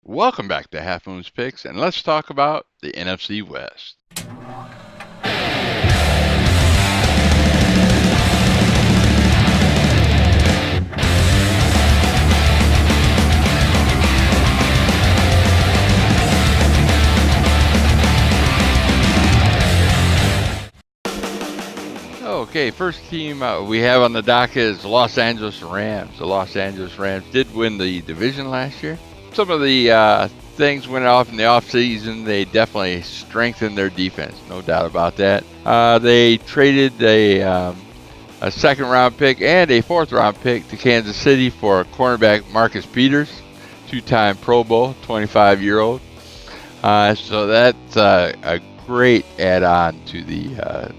Welcome back to Half Moon's Picks, and let's talk about the NFC West. Okay, first team we have on the docket is the Los Angeles Rams. The Los Angeles Rams did win the division last year. Some of the things went off in the offseason. They definitely strengthened their defense, no doubt about that. They traded a second-round pick and a fourth-round pick to Kansas City for cornerback Marcus Peters, two-time Pro Bowl, 25-year-old. So that's a great add-on to the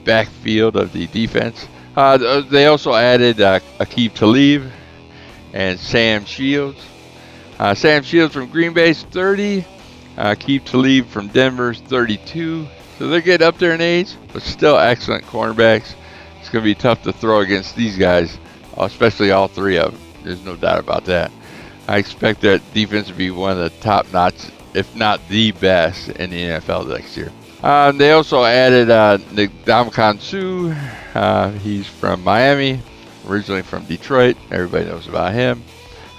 backfield of the defense. They also added Aqib Talib and Sam Shields. Sam Shields from Green Bay's 30. Aqib Talib from Denver's 32. So they're getting up there in age, but still excellent cornerbacks. It's going to be tough to throw against these guys, especially all three of them. There's no doubt about that. I expect that defense to be one of the top-notch, if not the best, in the NFL next year. They also added Ndamukong Suh. He's from Miami, originally from Detroit. Everybody knows about him.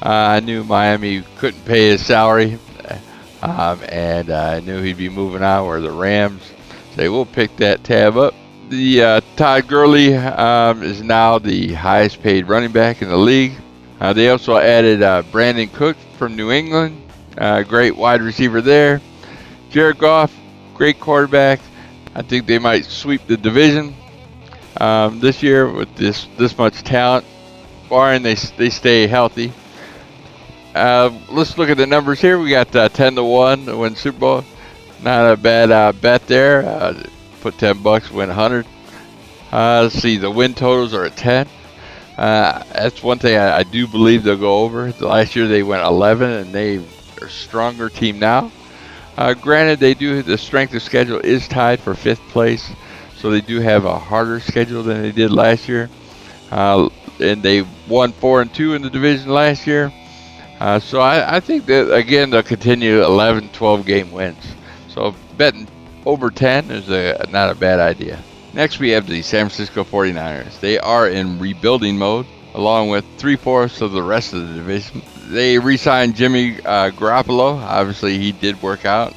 I knew Miami couldn't pay his salary, and I knew he'd be moving on where the Rams say, we'll pick that tab up. The Todd Gurley is now the highest paid running back in the league. They also added Brandon Cook from New England, great wide receiver there. Jared Goff, great quarterback. I think they might sweep the division this year with this much talent, barring they stay healthy. Let's look at the numbers here. We got 10-1 to win Super Bowl. Not a bad bet there. Put $10, win 100. Let's see, the win totals are at 10. That's one thing I do believe they'll go over. Last year they went 11, and they're a stronger team now. Granted, the strength of schedule is tied for 5th place, so they do have a harder schedule than they did last year. And they won 4-2 in the division last year. So I think that, again, they'll continue 11, 12 game wins. So betting over 10 is not a bad idea. Next, we have the San Francisco 49ers. They are in rebuilding mode, along with 3/4 of the rest of the division. They re-signed Jimmy Garoppolo. Obviously, he did work out.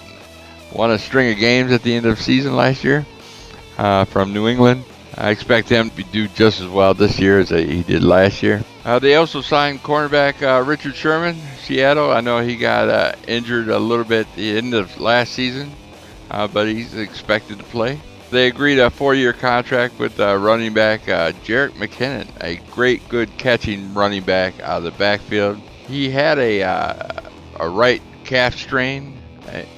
Won a string of games at the end of the season last year from New England. I expect him to do just as well this year as he did last year. They also signed cornerback Richard Sherman, Seattle. I know he got injured a little bit at the end of last season, but he's expected to play. They agreed a 4-year contract with running back Jerick McKinnon, a great, good catching running back out of the backfield. He had a right calf strain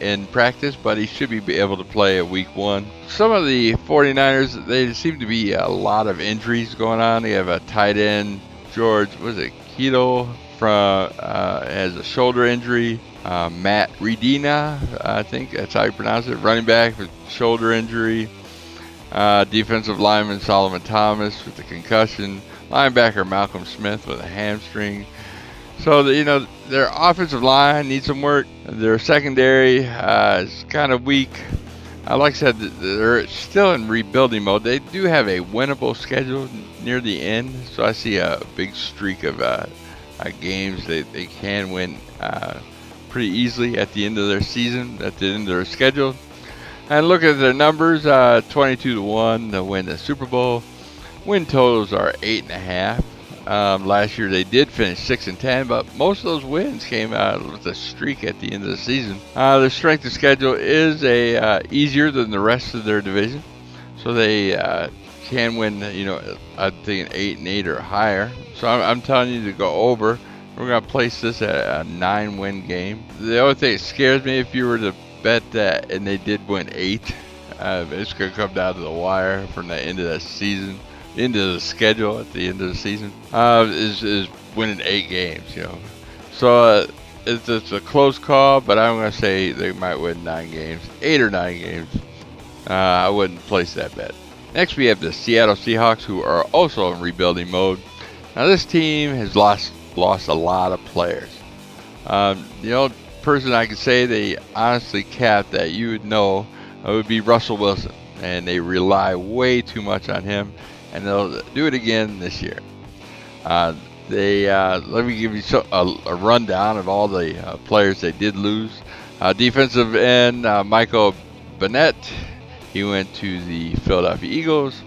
in practice, but he should be able to play at week 1. Some of the 49ers, they seem to be a lot of injuries going on. They have a tight end, Kittle, has a shoulder injury. Matt Redina, I think that's how you pronounce it, running back with shoulder injury. Defensive lineman Solomon Thomas with a concussion. Linebacker Malcolm Smith with a hamstring. So, their offensive line needs some work. Their secondary is kind of weak. Like I said, they're still in rebuilding mode. They do have a winnable schedule near the end, so I see a big streak of games they can win pretty easily at the end of their season, at the end of their schedule. And look at their numbers, 22-1 to win the Super Bowl. Win totals are 8.5. Last year they did finish 6-10, but most of those wins came out with a streak at the end of the season. Their strength of schedule is easier than the rest of their division, so they can win. I think an 8-8 or higher. So I'm telling you to go over. We're gonna place this at a 9-win game. The only thing that scares me, if you were to bet that and they did win 8, it's gonna come down to the wire from the end of the season. Into the schedule at the end of the season is winning 8 games, So it's a close call, but I'm going to say they might win 9 games, 8 or 9 games. I wouldn't place that bet. Next, we have the Seattle Seahawks, who are also in rebuilding mode. Now, this team has lost a lot of players. person I could say they honestly capped that you would know would be Russell Wilson, and they rely way too much on him, and they'll do it again this year. Let me give you a rundown of all the players they did lose. Defensive end Michael Bennett, he went to the Philadelphia Eagles.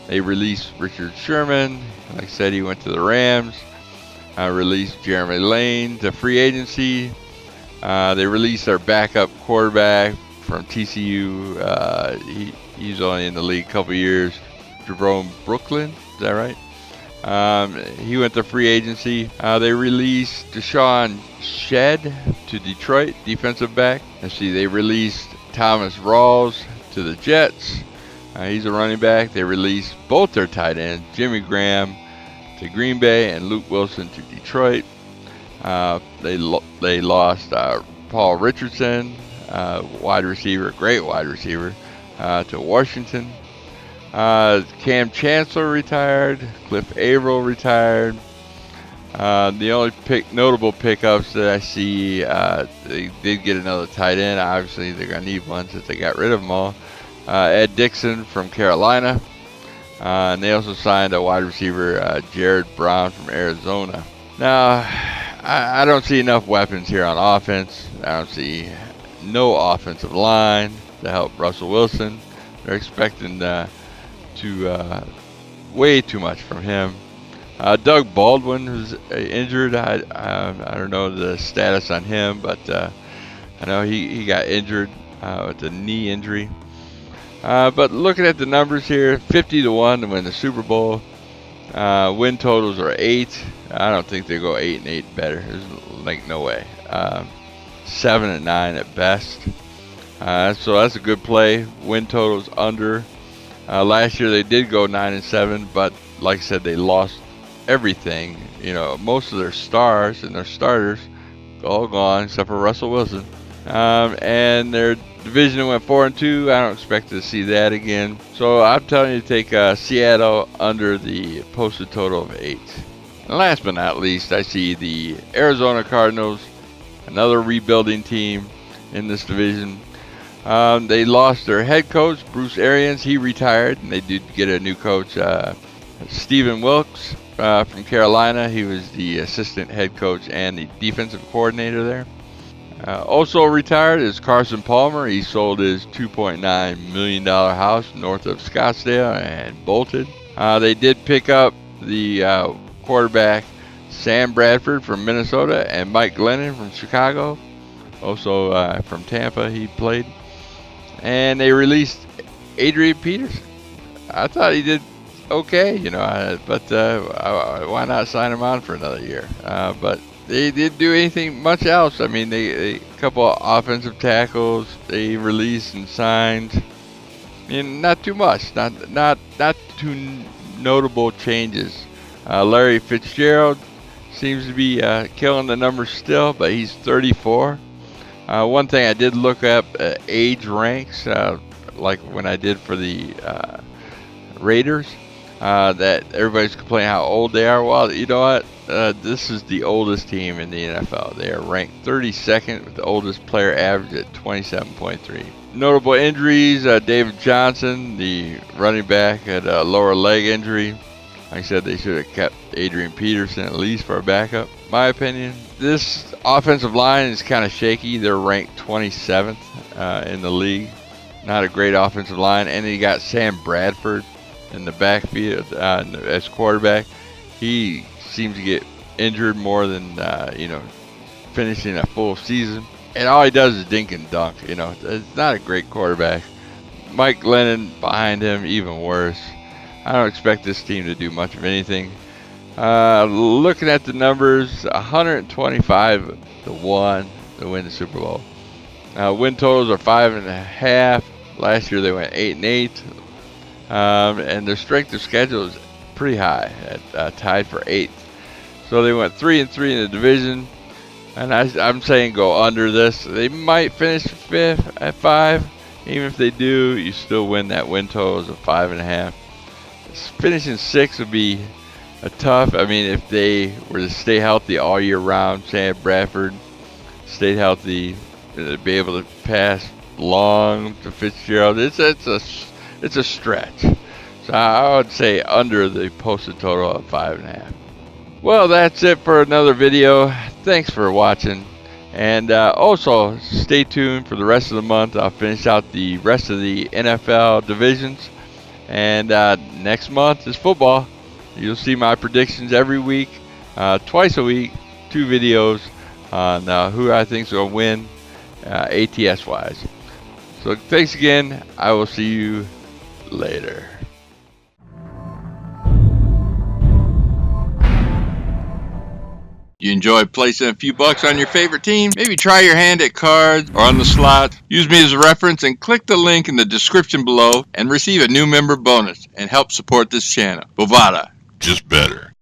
They released Richard Sherman. Like I said, he went to the Rams. Released Jeremy Lane to free agency. They released their backup quarterback from TCU. He's only in the league a couple years. Jerome Brooklyn, is that right? He went to free agency. They released Deshaun Shedd to Detroit, defensive back. Let's see, they released Thomas Rawls to the Jets. He's a running back. They released both their tight ends, Jimmy Graham to Green Bay and Luke Wilson to Detroit. They lost Paul Richardson, wide receiver, great wide receiver, to Washington. Cam Chancellor retired. Cliff Averill retired. The only notable pickups that I see, they did get another tight end. Obviously, they're going to need one since they got rid of them all. Ed Dixon from Carolina. And they also signed a wide receiver, Jared Brown from Arizona. Now, I don't see enough weapons here on offense. I don't see no offensive line to help Russell Wilson. They're expecting way too much from him. Doug Baldwin, who's injured, I don't know the status on him, but I know he got injured with a knee injury. But looking at the numbers here, 50-1 to win the Super Bowl. Win totals are 8. I don't think they go 8-8 better. There's like no way. 7-9 at best. So that's a good play. Win totals under. Last year they did go 9-7, but like I said, they lost everything. You know, most of their stars and their starters all gone except for Russell Wilson. And their division went 4-2. I don't expect to see that again. So I'm telling you to take Seattle under the posted total of 8. And last but not least, I see the Arizona Cardinals, another rebuilding team in this division. They lost their head coach, Bruce Arians. He retired, and they did get a new coach, Stephen Wilkes from Carolina. He was the assistant head coach and the defensive coordinator there. Also retired is Carson Palmer. He sold his $2.9 million house north of Scottsdale and bolted. They did pick up the quarterback Sam Bradford from Minnesota and Mike Glennon from Chicago. Also from Tampa he played. And they released Adrian Peterson. I thought he did okay, but why not sign him on for another year? But they didn't do anything much else. I mean, they a couple of offensive tackles they released and signed. Not too much. Not too notable changes. Larry Fitzgerald seems to be killing the numbers still, but he's 34. One thing I did look up age ranks, like when I did for the Raiders, that everybody's complaining how old they are. Well, you know what? This is the oldest team in the NFL. They are ranked 32nd with the oldest player average at 27.3. Notable injuries, David Johnson, the running back, had a lower leg injury. Like I said, they should have kept Adrian Peterson at least for a backup. My opinion, this offensive line is kind of shaky. They're ranked 27th in the league. Not a great offensive line. And then you got Sam Bradford in the backfield as quarterback. He seems to get injured more than finishing a full season. And all he does is dink and dunk. It's not a great quarterback. Mike Glennon behind him, even worse. I don't expect this team to do much of anything. Looking at the numbers, 125-1 to win the Super Bowl. Win totals are 5.5. Last year they went 8-8. And their strength of schedule is pretty high, at tied for 8th. So they went 3-3 in the division. And I'm saying go under this. They might finish 5th at 5. Even if they do, you still win that win totals of 5.5. Finishing 6th would be tough. I mean, if they were to stay healthy all year round, Sam Bradford, stayed healthy, be able to pass long to Fitzgerald. It's a stretch. So I would say under the posted total of 5.5. Well, that's it for another video. Thanks for watching. And also, stay tuned for the rest of the month. I'll finish out the rest of the NFL divisions. And next month is football. You'll see my predictions every week, twice a week, 2 videos on who I think is going to win ATS-wise. So thanks again. I will see you later. You enjoy placing a few bucks on your favorite team? Maybe try your hand at cards or on the slot. Use me as a reference and click the link in the description below and receive a new member bonus and help support this channel. Bovada, just better.